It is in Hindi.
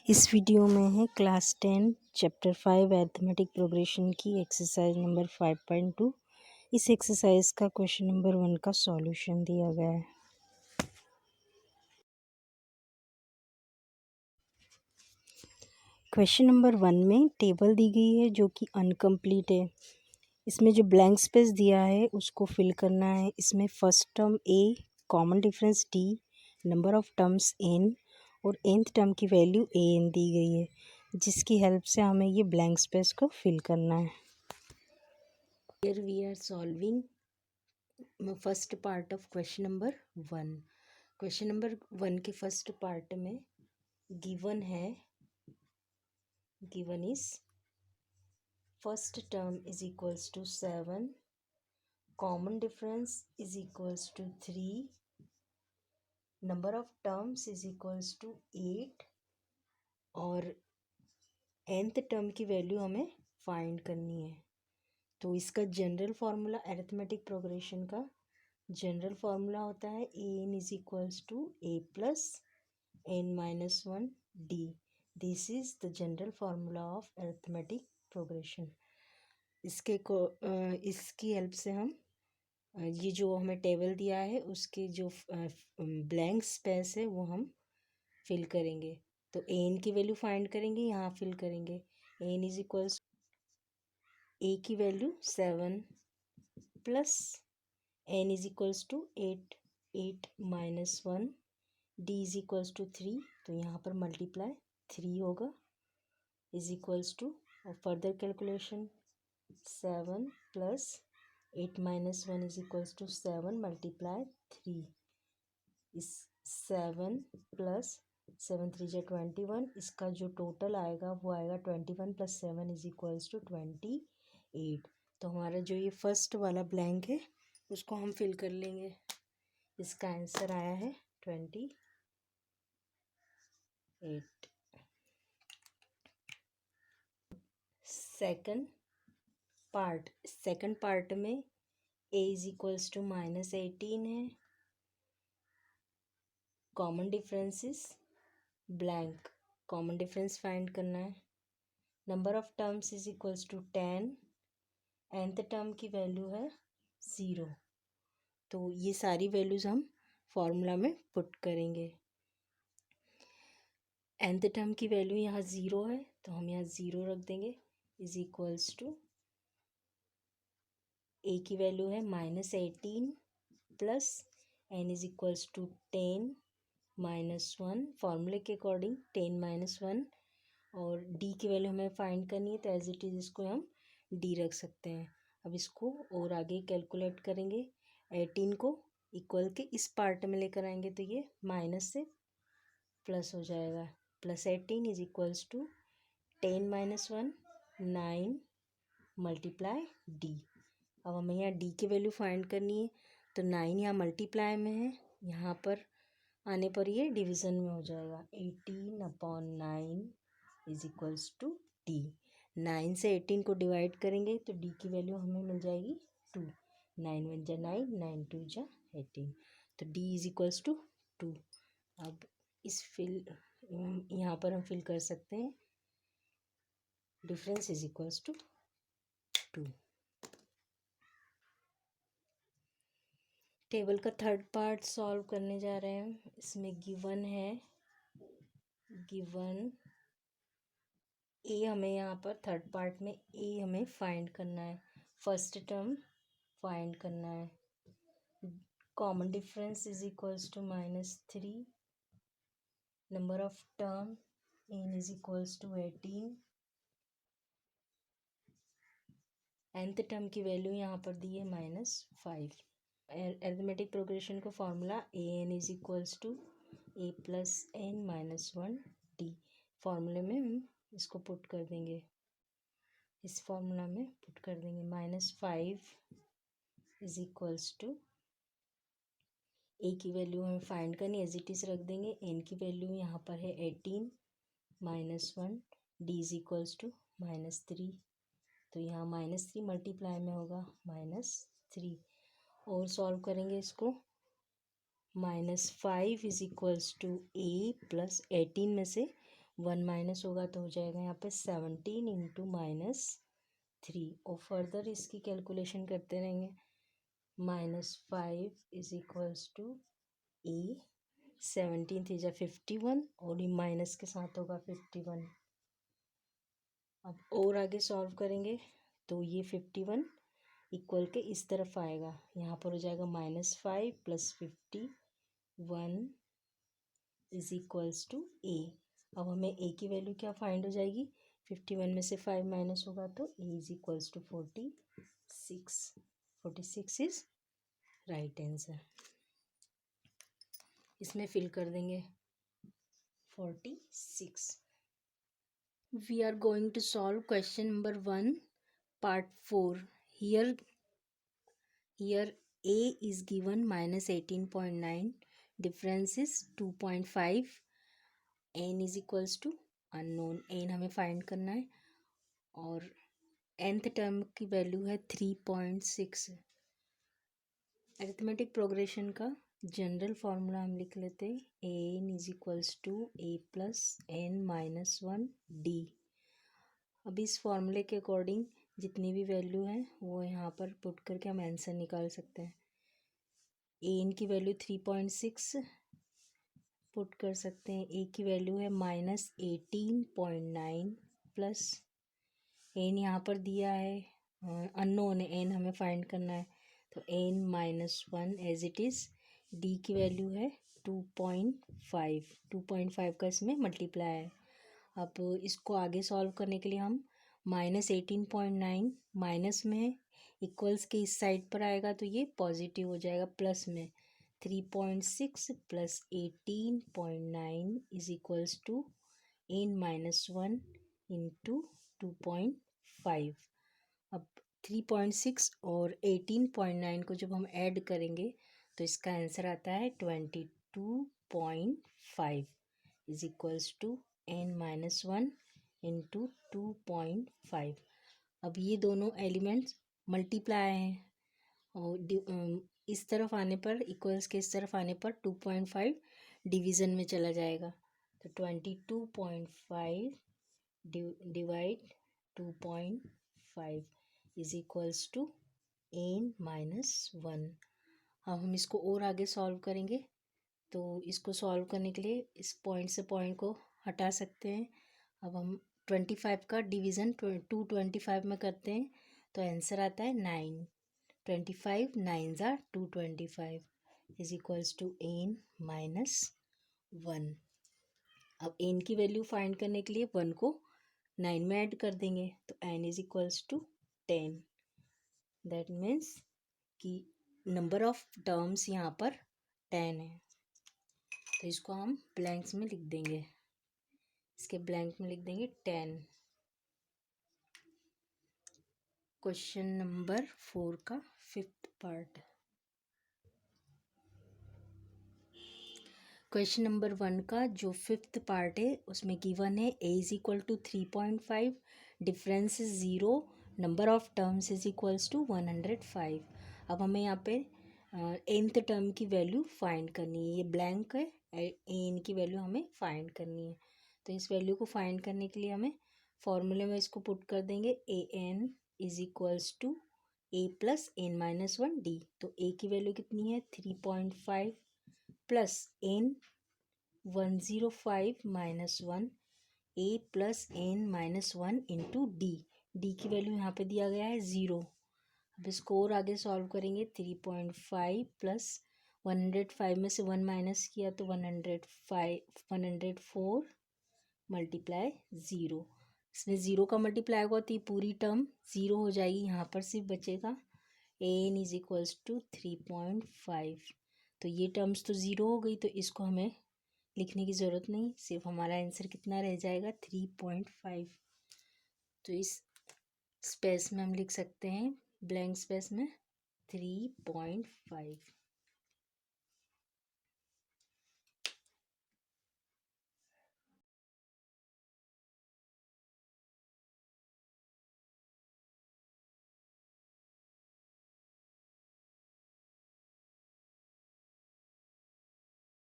इस वीडियो में है क्लास 10 चैप्टर 5 अरिथमेटिक प्रोग्रेशन की एक्सरसाइज नंबर 5.2। इस एक्सरसाइज का क्वेश्चन नंबर 1 का सॉल्यूशन दिया गया है। क्वेश्चन नंबर 1 में टेबल दी गई है जो कि अनकम्प्लीट है। इसमें जो ब्लैंक स्पेस दिया है उसको फिल करना है। इसमें first term a, common difference d, number of terms n और nth टर्म की वैल्यू ए एन दी गई है, जिसकी हेल्प से हमें ये ब्लैंक स्पेस को फिल करना है। Here we are solving first part of question number 1। Question number 1 के फर्स्ट पार्ट में given is first term is equals to 7, common difference is equals to 3, number of terms is equals to 8 और nth टर्म की वैल्यू हमें फाइंड करनी है। तो इसका जनरल फार्मूला अरिथमेटिक प्रोग्रेशन का जनरल फार्मूला होता है a n is equals to a plus n minus 1 D. This is the general formula of arithmetic progression. इसकी हेल्प से हम ये जो हमें टेबल दिया है उसके जो ब्लैंक स्पेस है वो हम फिल करेंगे। तो एन की वैल्यू फाइंड करेंगे, यहाँ फिल करेंगे। एन इज इक्वल्स ए की value 7 plus n is equals to 8 minus 1 d is equals to 3, तो यहाँ पर मल्टीप्लाई 3 होगा इज इक्वल्स टू, और further calculation 7 plus 8 minus 1 is equals to 7 multiply 3 इस 7 प्लस 7 3 जा 21, इसका जो टोटल आएगा वो आएगा 21 प्लस 7 इज इक्वल्स टू 28। तो हमारा जो ये फर्स्ट वाला ब्लैंक है उसको हम फिल कर लेंगे। इसका आंसर आया है 28। सेकंड पार्ट में a इज इक्वल्स टू -18 है, common difference is blank, common difference find करना है। Number of terms is equals to 10, nth term की वैल्यू है 0। तो ये सारी वैल्यूज हम फॉर्मूला में पुट करेंगे। nth टर्म की वैल्यू यहाँ 0 है तो हम यहाँ 0 रख देंगे इज इक्वल्स टू a की वैल्यू है -18 plus n is equals to 10 minus 1, फार्मूले के अकॉर्डिंग 10 माइनस 1, और d की वैल्यू हमें फाइंड करनी है तो एज इट इज़ इसको हम d रख सकते हैं। अब इसको और आगे कैलकुलेट करेंगे। 18 को इक्वल के इस पार्ट में लेकर आएंगे तो ये माइनस से प्लस हो जाएगा। Plus 18 is equals to 10 minus 1 9 multiply d. अब हमें यहाँ डी की वैल्यू फाइंड करनी है तो 9 यहाँ मल्टीप्लाई में है, यहाँ पर आने पर ये डिवीज़न में हो जाएगा। 18/9 इज इक्वल्स टू डी। 9 से 18 को डिवाइड करेंगे तो डी की वैल्यू हमें मिल जाएगी 2। 9 1 जा 9, 9 2 जा 18, तो डी इज इक्वल्स टू 2। अब इस यहाँ पर हम फिल कर सकते हैं difference is equals to 2। Table का थर्ड पार्ट सॉल्व करने जा रहे हैं। इसमें गिवन ए, हमें यहाँ पर थर्ड पार्ट में ए हमें फाइंड करना है, फर्स्ट टर्म फाइंड करना है। Common difference is equals to -3, number of term n is equals to 18, nth term की वैल्यू यहाँ पर दी है -5। अरिथमेटिक प्रोग्रेशन का formula a n is equals to a plus n minus 1 d. फॉर्मूले में हम इसको पुट कर देंगे, इस फॉर्मूला में पुट कर देंगे। -5 इज इक्वल्स टू ए की वैल्यू हमें फाइंड करनी, एज इट इज़ रख देंगे। एन की वैल्यू यहाँ पर है 18 minus 1, d is equals to -3, तो यहाँ -3 मल्टीप्लाई में होगा -3, और सॉल्व करेंगे इसको। -5 is equals to a plus 18 में से 1 माइनस होगा तो हो जाएगा यहाँ पे 17 इंटू -3। और फर्दर इसकी कैलकुलेशन करते रहेंगे। -5 इज इक्वल्स टू ए। 17 थी जा 51 और ये माइनस के साथ होगा 51। अब और आगे सॉल्व करेंगे तो ये 51 इक्वल के इस तरफ आएगा, यहाँ पर हो जाएगा -5 + 51 इज इक्वल्स टू ए। अब हमें ए की वैल्यू क्या फाइंड हो जाएगी, 51 में से 5 माइनस होगा तो a is equals to 46। 46 is right answer. इसमें फिल कर देंगे 46। We are going to solve question number 1 part 4. Here A is given -18.9, difference is 2.5, n is equals to unknown, n हमें फाइंड करना है और nth टर्म की वैल्यू है 3.6। अरिथमेटिक प्रोग्रेशन का जनरल फार्मूला हम लिख लेते हैं, an is equals to a plus n minus 1 d। अब इस फॉर्मूले के अकॉर्डिंग जितनी भी वैल्यू है वो यहाँ पर पुट करके हम आंसर निकाल सकते हैं। एन की वैल्यू 3.6 पुट कर सकते हैं, ए की वैल्यू है -18.9 प्लस एन यहाँ पर दिया है अननोन है, एन हमें फाइंड करना है तो n -1 as it is. D की वैल्यू है 2.5, 2.5 का इसमें मल्टीप्लाई है। अब इसको आगे सॉल्व करने के लिए हम -18.9 माइनस में इक्वल्स के इस साइड पर आएगा तो ये पॉजिटिव हो जाएगा, प्लस में 3.6 + 18.9 is equals to n-1 into 2.5। अब 3.6 और 18.9 को जब हम ऐड करेंगे तो इसका आंसर आता है 22.5 is equals to n-1 into 2.5। अब ये दोनों एलिमेंट्स मल्टीप्लाई हैं और इस तरफ आने पर इक्वल्स के इस तरफ आने पर 2.5 डिवीज़न में चला जाएगा तो 22.5 divide 2.5 is equals to n-1। अब हम इसको और आगे सॉल्व करेंगे तो इसको सॉल्व करने के लिए इस पॉइंट से पॉइंट को हटा सकते हैं। अब हम 25 का डिवीज़न 225 में करते हैं तो आंसर आता है 9। 25 9s are 225 is equals to n-1। अब n की वैल्यू फाइंड करने के लिए 1 को 9 में ऐड कर देंगे तो n is equals to 10। That means कि नंबर ऑफ टर्म्स यहाँ पर 10 है तो इसको हम ब्लैंक्स में लिख देंगे, इसके ब्लैंक में लिख देंगे 10। क्वेश्चन नंबर 4 का 5th पार्ट। क्वेश्चन नंबर 1 का जो 5th पार्ट है उसमें गिवन है a is equal to 3.5, difference is 0, number of terms is equals to 105। अब हमें यहाँ पे nth टर्म की वैल्यू फाइंड करनी है, ये ब्लैंक है, एन की वैल्यू हमें फाइंड करनी है। तो इस वैल्यू को फाइंड करने के लिए हमें फॉर्मूले में इसको पुट कर देंगे, a n is equals to a plus n-1 d. तो ए की वैल्यू कितनी है 3.5 plus n-105 -1 a plus n-1 into d. D की वैल्यू यहाँ पे दिया गया है 0। अब इसको और आगे सॉल्व करेंगे 3.5 प्लस 105 में से 1 माइनस किया तो 104 मल्टीप्लाई 0। इसमें 0 का मल्टीप्लाई होगा तो ये पूरी टर्म 0 हो जाएगी, यहाँ पर सिर्फ बचेगा एन इज इक्वल्स टू 3.5। तो ये टर्म्स तो 0 हो गई तो इसको हमें लिखने की ज़रूरत नहीं, सिर्फ हमारा आंसर कितना रह जाएगा 3.5। तो इस स्पेस में हम लिख सकते हैं, ब्लैंक स्पेस में 3.5।